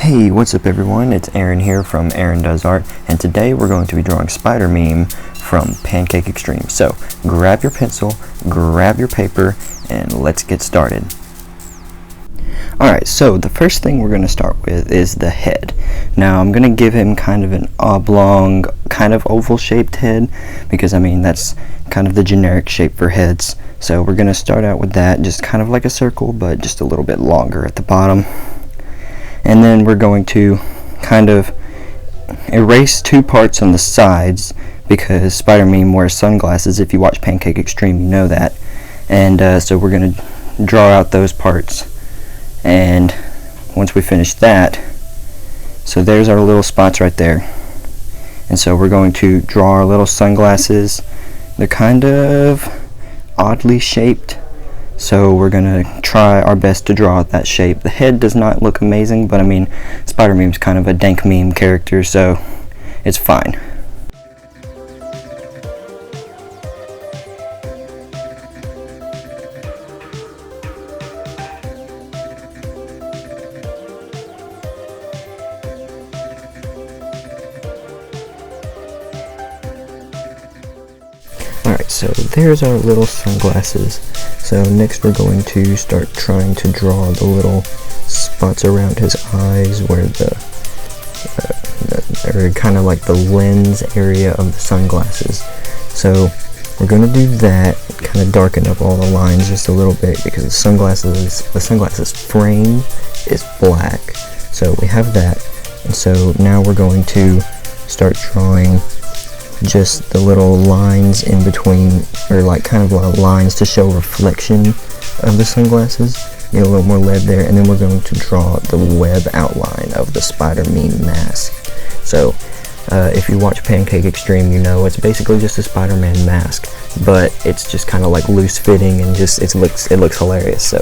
Hey, what's up everyone? It's Aaron here from Aaron Does Art, and today we're going to be drawing Spider Meme from Pancake Extreme. So grab your pencil, grab your paper, and let's get started. Alright, so the first thing we're going to start with is the head. Now I'm going to give him kind of an oblong, kind of oval shaped head, because I mean that's kind of the generic shape for heads. So we're going to start out with that, just kind of like a circle, but just a little bit longer at the bottom. And then we're going to kind of erase two parts on the sides, because Spider Meme wears sunglasses. If you watch Pancake Extreme, you know that. And so we're going to draw out those parts. And once we finish that, so there's our little spots right there. And so we're going to draw our little sunglasses. They're kind of oddly shaped, so we're gonna try our best to draw out that shape. The head does not look amazing, but I mean, Spider Meme's kind of a dank meme character, so it's fine. Alright, so there's our little sunglasses. So next we're going to start trying to draw the little spots around his eyes where or kind of like the lens area of the sunglasses. So we're going to do that, kind of darken up all the lines just a little bit, because the sunglasses frame is black. So we have that, and so now we're going to start drawing just the little lines in between, or like kind of lines to show reflection of the sunglasses. Get a little more lead there, and then we're going to draw the web outline of the Spider Meme mask. So if you watch Pancake Extreme, you know it's basically just a Spider-Man mask, but it's just kind of like loose fitting, and just it looks hilarious. So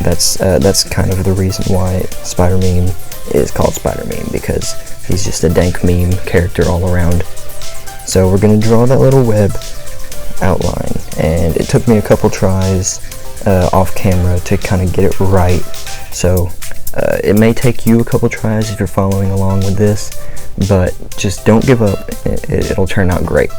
that's kind of the reason why Spider Meme is called Spider Meme, because he's just a dank meme character all around. So we're going to draw that little web outline, and it took me a couple tries off camera to kind of get it right. So it may take you a couple tries if you're following along with this, but just don't give up. It'll turn out great.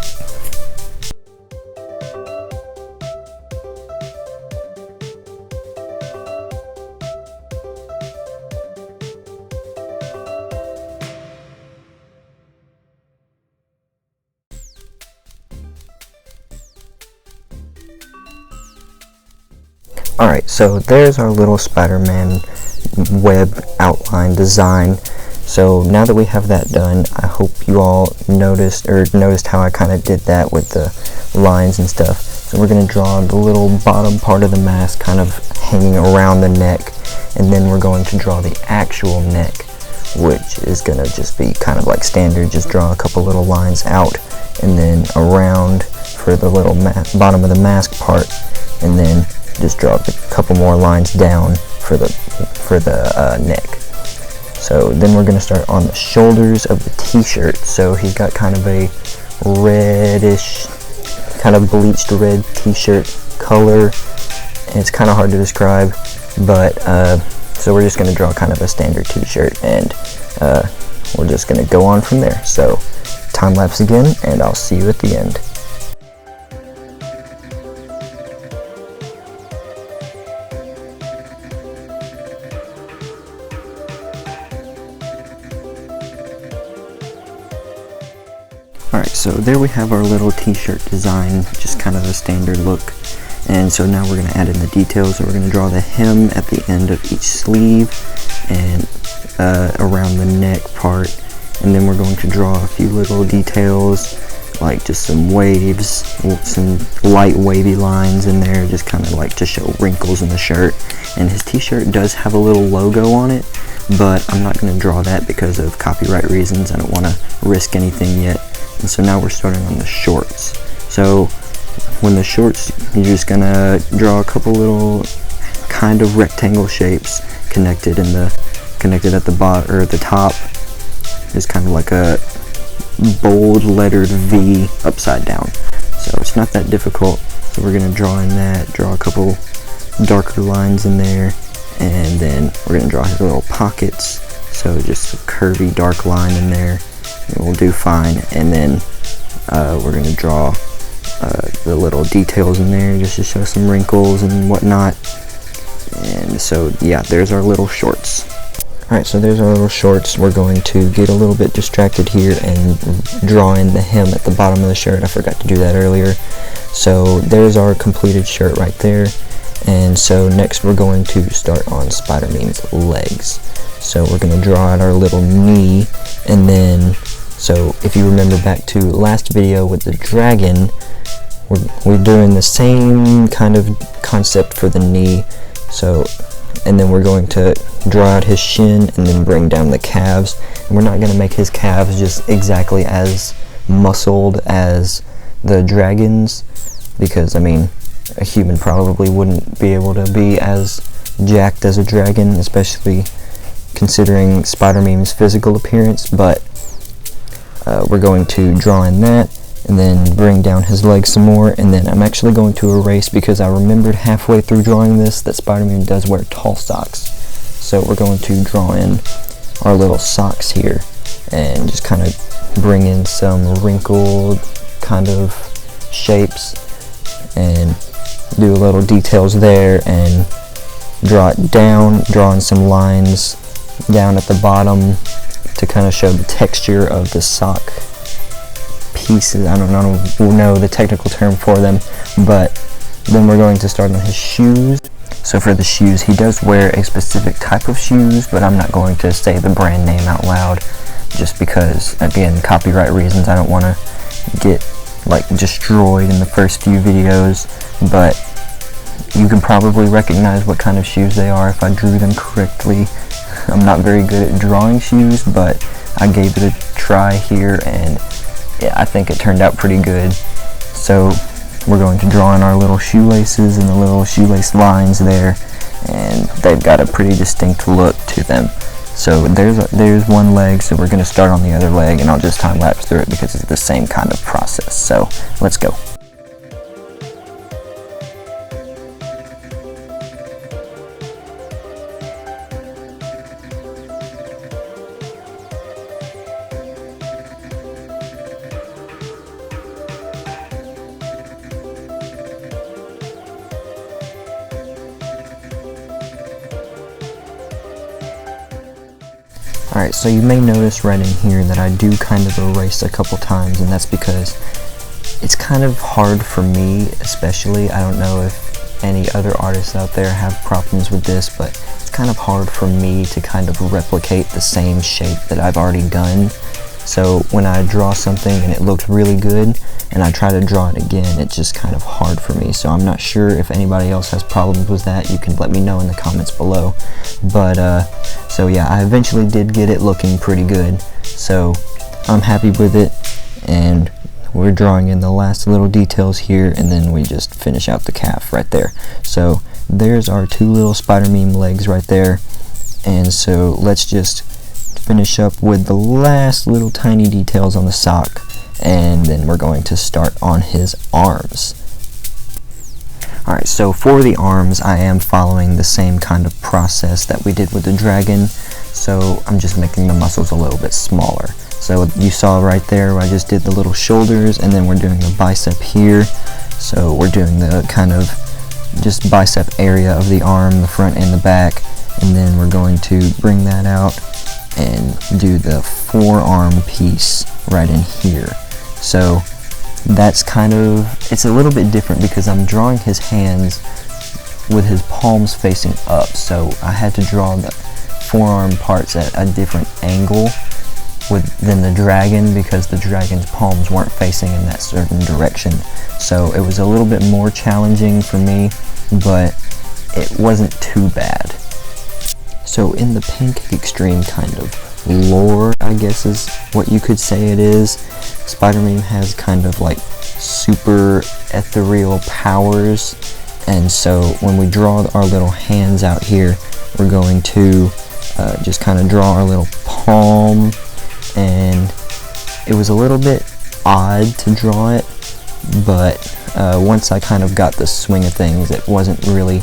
Alright, so there's our little Spider-Man web outline design. So now that we have that done, I hope you all noticed how I kind of did that with the lines and stuff. So we're going to draw the little bottom part of the mask kind of hanging around the neck, and then we're going to draw the actual neck, which is going to just be kind of like standard. Just draw a couple little lines out and then around for the little bottom of the mask part, and then just draw a couple more lines down for the neck. So then we're going to start on the shoulders of the t-shirt. So he's got kind of a reddish, kind of bleached red t-shirt color, and it's kind of hard to describe, but so we're just going to draw kind of a standard t-shirt, and we're just going to go on from there. So time lapse again, and I'll see you at the end. Alright, so there we have our little t-shirt design, just kind of a standard look. And so now we're going to add in the details. So we're going to draw the hem at the end of each sleeve and around the neck part. And then we're going to draw a few little details, like just some waves, some light wavy lines in there, just kind of like to show wrinkles in the shirt. And his t-shirt does have a little logo on it, but I'm not going to draw that because of copyright reasons. I don't want to risk anything yet. And so now we're starting on the shorts. So when the shorts, you're just gonna draw a couple little kind of rectangle shapes connected at the bottom or the top. It's kind of like a bold lettered V upside down. So it's not that difficult. So we're gonna draw in that, draw a couple darker lines in there, and then we're gonna draw his little pockets So just a curvy dark line in there, and we'll do fine. And then we're going to draw the little details in there just to show some wrinkles and whatnot. And so yeah, there's our little shorts. Alright, so there's our little shorts. We're going to get a little bit distracted here and draw in the hem at the bottom of the shirt. I forgot to do that earlier. So there's our completed shirt right there. And so next we're going to start on Spider-Meme's legs. So we're going to draw out our little knee, and then, so if you remember back to last video with the dragon, we're doing the same kind of concept for the knee. So, and then we're going to draw out his shin and then bring down the calves. And we're not going to make his calves just exactly as muscled as the dragon's, because I mean, a human probably wouldn't be able to be as jacked as a dragon, especially considering Spider-Meme's physical appearance. But we're going to draw in that and then bring down his legs some more, and then I'm actually going to erase, because I remembered halfway through drawing this that Spider-Man does wear tall socks. So we're going to draw in our little socks here and just kind of bring in some wrinkled kind of shapes and do a little details there, and draw it down, draw in some lines down at the bottom to kind of show the texture of the sock pieces. I don't know the technical term for them. But then we're going to start on his shoes. So for the shoes, he does wear a specific type of shoes, but I'm not going to say the brand name out loud, just because, again, copyright reasons. I don't want to get like destroyed in the first few videos. But you can probably recognize what kind of shoes they are if I drew them correctly. I'm not very good at drawing shoes, but I gave it a try here, and yeah, I think it turned out pretty good. So we're going to draw in our little shoelaces and the little shoelace lines there, and they've got a pretty distinct look to them. So there's one leg, so we're going to start on the other leg, and I'll just time lapse through it because it's the same kind of process. So let's go. Alright, so you may notice right in here that I do kind of erase a couple times, and that's because it's kind of hard for me, especially. I don't know if any other artists out there have problems with this, but it's kind of hard for me to kind of replicate the same shape that I've already done. So when I draw something and it looks really good and I try to draw it again, it's just kind of hard for me. So I'm not sure if anybody else has problems with that. You can let me know in the comments below. But so yeah, I eventually did get it looking pretty good, so I'm happy with it. And we're drawing in the last little details here, and then we just finish out the calf right there. So there's our two little Spider-Meme legs right there. And so let's just finish up with the last little tiny details on the sock, and then we're going to start on his arms. Alright, so for the arms, I am following the same kind of process that we did with the dragon, so I'm just making the muscles a little bit smaller. So you saw right there, I just did the little shoulders, and then we're doing the bicep here. So we're doing the kind of just bicep area of the arm, the front and the back, and then we're going to bring that out and do the forearm piece right in here. So that's kind of, it's a little bit different because I'm drawing his hands with his palms facing up, so I had to draw the forearm parts at a different angle than the dragon, because the dragon's palms weren't facing in that certain direction. So it was a little bit more challenging for me, but it wasn't too bad. So in the Pancake Extreme kind of lore, I guess is what you could say it is, Spider-Man has kind of like super ethereal powers, and so when we draw our little hands out here, we're going to just kind of draw our little palm, and it was a little bit odd to draw it, but once I kind of got the swing of things, it wasn't really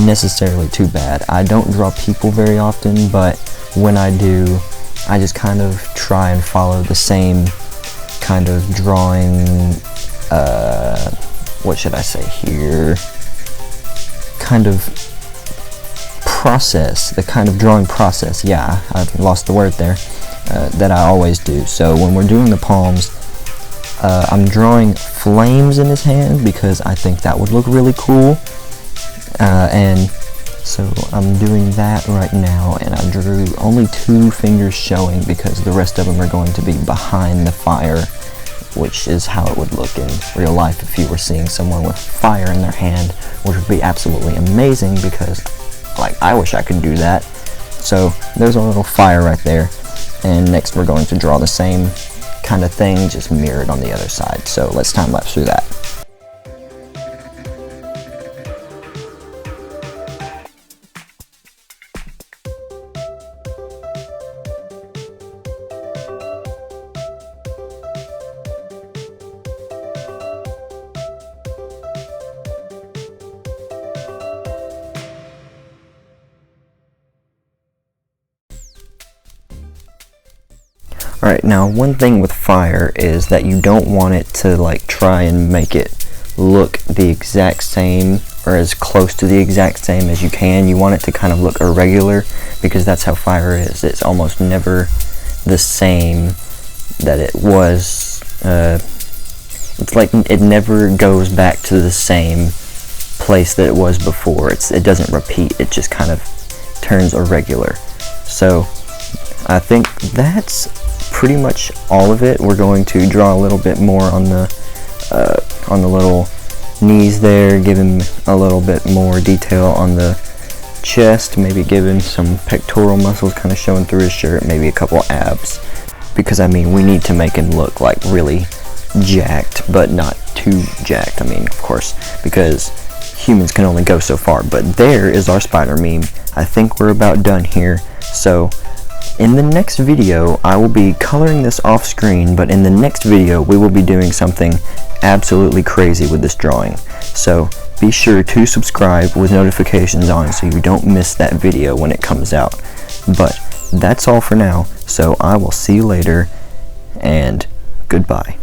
necessarily too bad. I don't draw people very often, but when I do, I just kind of try and follow the same kind of drawing, what should I say here, kind of process, the kind of drawing process, yeah, I've lost the word there, that I always do. So when we're doing the palms, I'm drawing flames in his hand because I think that would look really cool, and so I'm doing that right now, and I drew only 2 fingers showing because the rest of them are going to be behind the fire, which is how it would look in real life if you were seeing someone with fire in their hand, which would be absolutely amazing because, like, I wish I could do that. So there's a little fire right there, and next we're going to draw the same kind of thing, just mirrored on the other side. So let's time lapse through that. Alright, now one thing with fire is that you don't want it to like try and make it look the exact same or as close to the exact same as you can. You want it to kind of look irregular because that's how fire is. It's almost never the same that it was. It's like it never goes back to the same place that it was before. It doesn't repeat. It just kind of turns irregular. So I think that's pretty much all of it. We're going to draw a little bit more on the little knees there, give him a little bit more detail on the chest, maybe give him some pectoral muscles kind of showing through his shirt, maybe a couple abs, because I mean we need to make him look like really jacked, but not too jacked. I mean, of course, because humans can only go so far. But there is our spider meme. I think we're about done here. So in the next video, I will be coloring this off screen, but in the next video, we will be doing something absolutely crazy with this drawing. So be sure to subscribe with notifications on so you don't miss that video when it comes out. But that's all for now, so I will see you later, and goodbye.